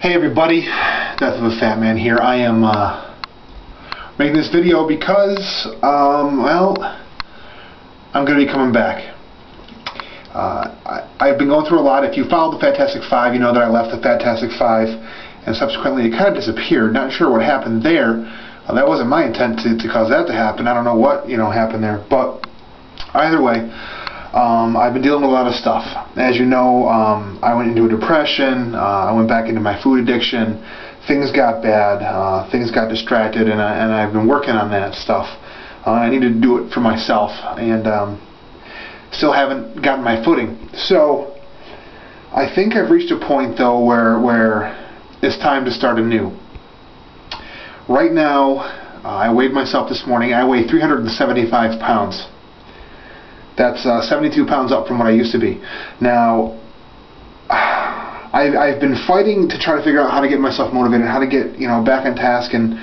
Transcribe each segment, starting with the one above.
Hey everybody, Death of a Fat Man here. I am making this video because, well, I'm going to be coming back. I've been going through a lot. If you followed the Fantastic Five, you know that I left the Fantastic Five and subsequently it kind of disappeared. Not sure what happened there. That wasn't my intent to cause that to happen. I don't know what, happened there. But either way, I've been dealing with a lot of stuff. As you know, I went into a depression, I went back into my food addiction, things got bad, things got distracted, and I've been working on that stuff. I needed to do it for myself, and still haven't gotten my footing. So, I think I've reached a point, though, where it's time to start anew. Right now, I weighed myself this morning. I weigh 375 pounds. That's 72 pounds up from what I used to be. Now, I've been fighting to try to figure out how to get myself motivated, how to get back on task and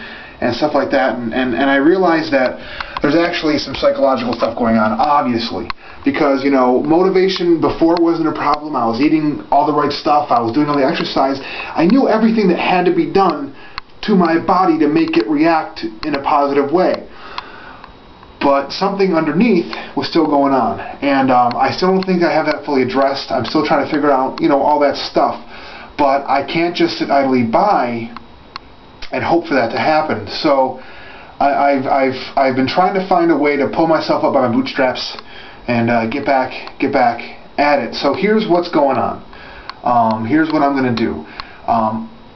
stuff like that. And I realized that there's actually some psychological stuff going on, obviously, because motivation before wasn't a problem. I was eating all the right stuff. I was doing all the exercise. I knew everything that had to be done to my body to make it react in a positive way. But something underneath was still going on, and I still don't think I have that fully addressed. I'm still trying to figure out, all that stuff. But I can't just sit idly by and hope for that to happen. So I've been trying to find a way to pull myself up by my bootstraps and get back at it. So here's what's going on. Here's what I'm going to do.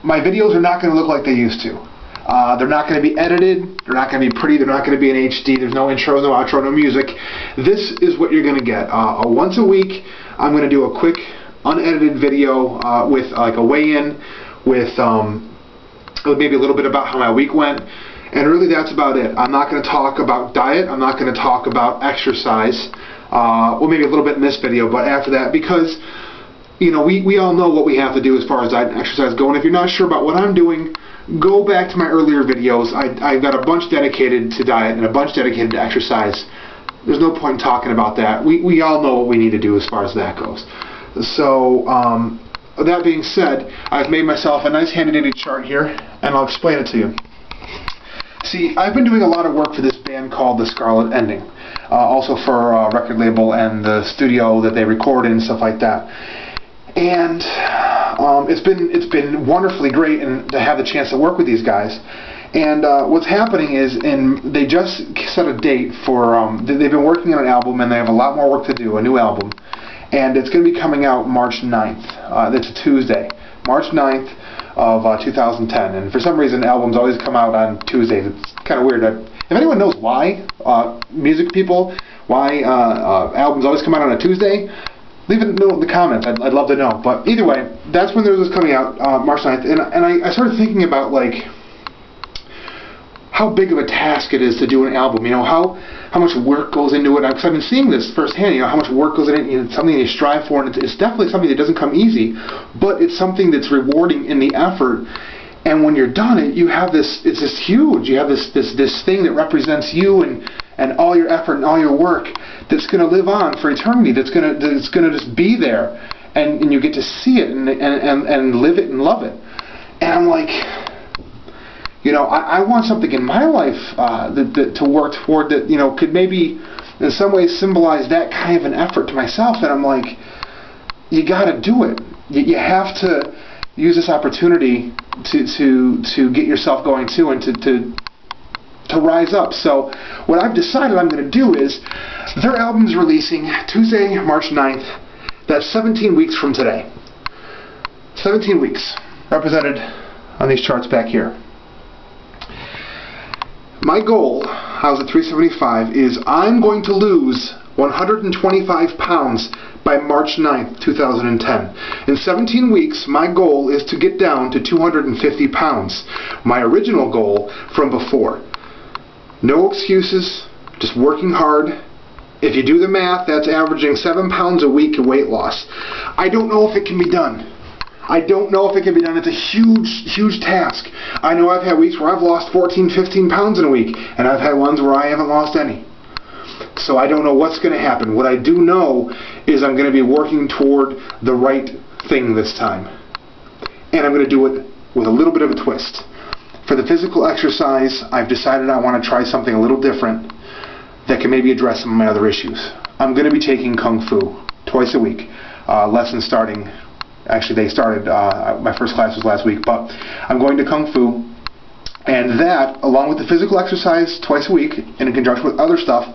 My videos are not going to look like they used to. They're not going to be edited, they're not going to be pretty, they're not going to be in HD, there's no intro, no outro, no music. This is what you're going to get. Once a week, I'm going to do a quick, unedited video with like a weigh-in, with maybe a little bit about how my week went, and really that's about it. I'm not going to talk about diet, I'm not going to talk about exercise, well maybe a little bit in this video, but after that, because we all know what we have to do as far as diet and exercise go, and if you're not sure about what I'm doing, go back to my earlier videos. I've got a bunch dedicated to diet and a bunch dedicated to exercise. There's no point in talking about that. We all know what we need to do as far as that goes. So, that being said, I've made myself a nice handy-dandy chart here, and I'll explain it to you. See, I've been doing a lot of work for this band called the Scarlet Ending, also for a record label and the studio that they record in and stuff like that. And it's been wonderfully great to have the chance to work with these guys. And what's happening is, they just set a date for, they've been working on an album and they have a lot more work to do, a new album. And it's going to be coming out March 9th. It's a Tuesday, March 9th of 2010. And for some reason, albums always come out on Tuesdays. It's kind of weird. If anyone knows why, music people, why albums always come out on a Tuesday, leave it in the comments. I'd love to know. But either way, that's when this was coming out, March 9th. And I started thinking about, like, how big of a task it is to do an album. How much work goes into it. Because I've been seeing this firsthand, how much work goes into it. It's something you strive for, and it's definitely something that doesn't come easy. But it's something that's rewarding in the effort. And when you're done, you have this, it's just huge. You have this thing that represents you and all your effort and all your work that's going to live on for eternity, that's going to just be there, and you get to see it and live it and love it. And I'm like, I want something in my life to work toward that could maybe in some ways symbolize that kind of an effort to myself. And I'm like, you got to do it. You have to use this opportunity to get yourself going too, and to rise up. So what I've decided I'm going to do is, their album's releasing Tuesday, March 9th. That's 17 weeks from today. 17 weeks, represented on these charts back here. My goal, I was at 375, is I'm going to lose 125 pounds by March 9th, 2010. In 17 weeks, my goal is to get down to 250 pounds. My original goal from before. No excuses, just working hard. If you do the math, that's averaging 7 pounds a week of weight loss. I don't know if it can be done. I don't know if it can be done. It's a huge, huge task. I know I've had weeks where I've lost 14, 15 pounds in a week, and I've had ones where I haven't lost any. So I don't know what's going to happen. What I do know is I'm going to be working toward the right thing this time. And I'm going to do it with a little bit of a twist. For the physical exercise, I've decided I want to try something a little different that can maybe address some of my other issues. I'm going to be taking Kung Fu twice a week. Lessons starting, actually they started, my first class was last week, but I'm going to Kung Fu, and that, along with the physical exercise twice a week, and in conjunction with other stuff,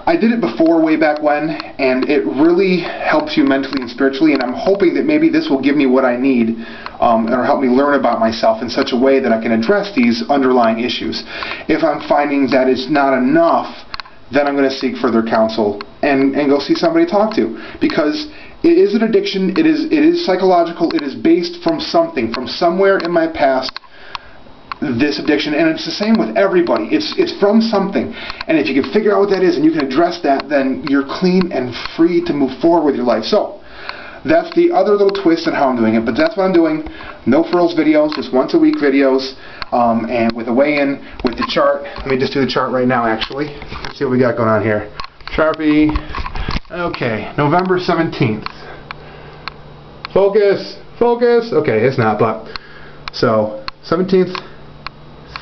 I did it before way back when, and it really helps you mentally and spiritually, and I'm hoping that maybe this will give me what I need, or help me learn about myself in such a way that I can address these underlying issues. If I'm finding that it's not enough, then I'm going to seek further counsel and go see somebody to talk to, because it is an addiction, it is psychological, it is based from something, from somewhere in my past, this addiction, and it's the same with everybody. It's from something, and if you can figure out what that is and you can address that, then you're clean and free to move forward with your life. So that's the other little twist on how I'm doing it, but that's what I'm doing. No frills videos, just once a week videos, and with a weigh-in, with the chart. Let me just do the chart right now, actually. Let's see what we got going on here. Sharpie. Okay, November 17th. Focus, focus. Okay, it's not, but so 17th.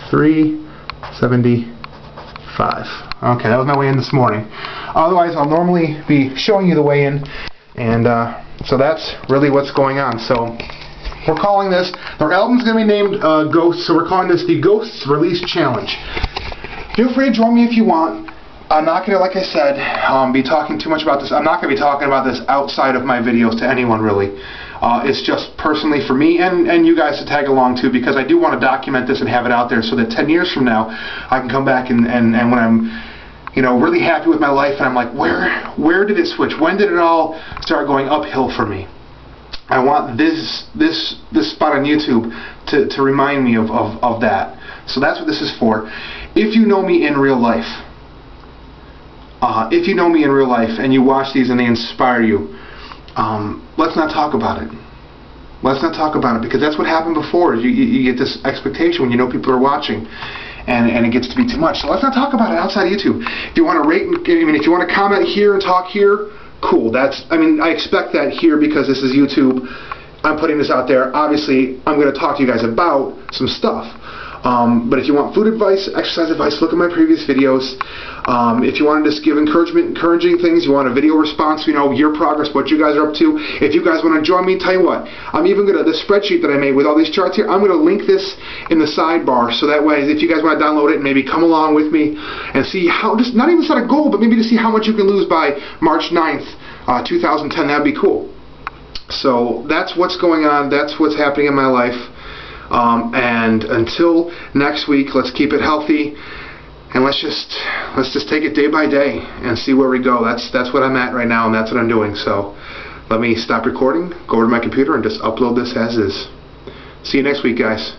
375. Okay, that was my weigh-in this morning. Otherwise, I'll normally be showing you the weigh-in, and so that's really what's going on. So we're calling this, our album's going to be named Ghosts, so we're calling this the Ghosts Release Challenge. Feel free to join me if you want. I'm not going to, like I said, be talking too much about this. I'm not going to be talking about this outside of my videos to anyone, really. It's just personally for me and you guys to tag along too, because I do want to document this and have it out there so that 10 years from now I can come back and when I'm, you know, really happy with my life and I'm like, where did it switch? When did it all start going uphill for me? I want this spot on YouTube to remind me of that. So that's what this is for. If you know me in real life, and you watch these and they inspire you, let's not talk about it. Let's not talk about it, because that's what happened before. You get this expectation when you know people are watching, and it gets to be too much. So let's not talk about it outside of YouTube. If you want to rate, if you want to comment here and talk here, cool. I expect that here because this is YouTube. I'm putting this out there. Obviously, I'm going to talk to you guys about some stuff. But if you want food advice, exercise advice, look at my previous videos. If you want to just give encouraging things, you want a video response, you know, your progress, what you guys are up to. If you guys want to join me, tell you what, I'm even going to, the spreadsheet that I made with all these charts here, I'm going to link this in the sidebar, so that way if you guys want to download it and maybe come along with me and see how, just not even set a goal, but maybe to see how much you can lose by March 9th, 2010, that'd be cool. So that's what's going on, that's what's happening in my life. And until next week, let's keep it healthy, and let's just take it day by day and see where we go. That's what I'm at right now, and that's what I'm doing. So let me stop recording, go over to my computer, and just upload this as is. See you next week, guys.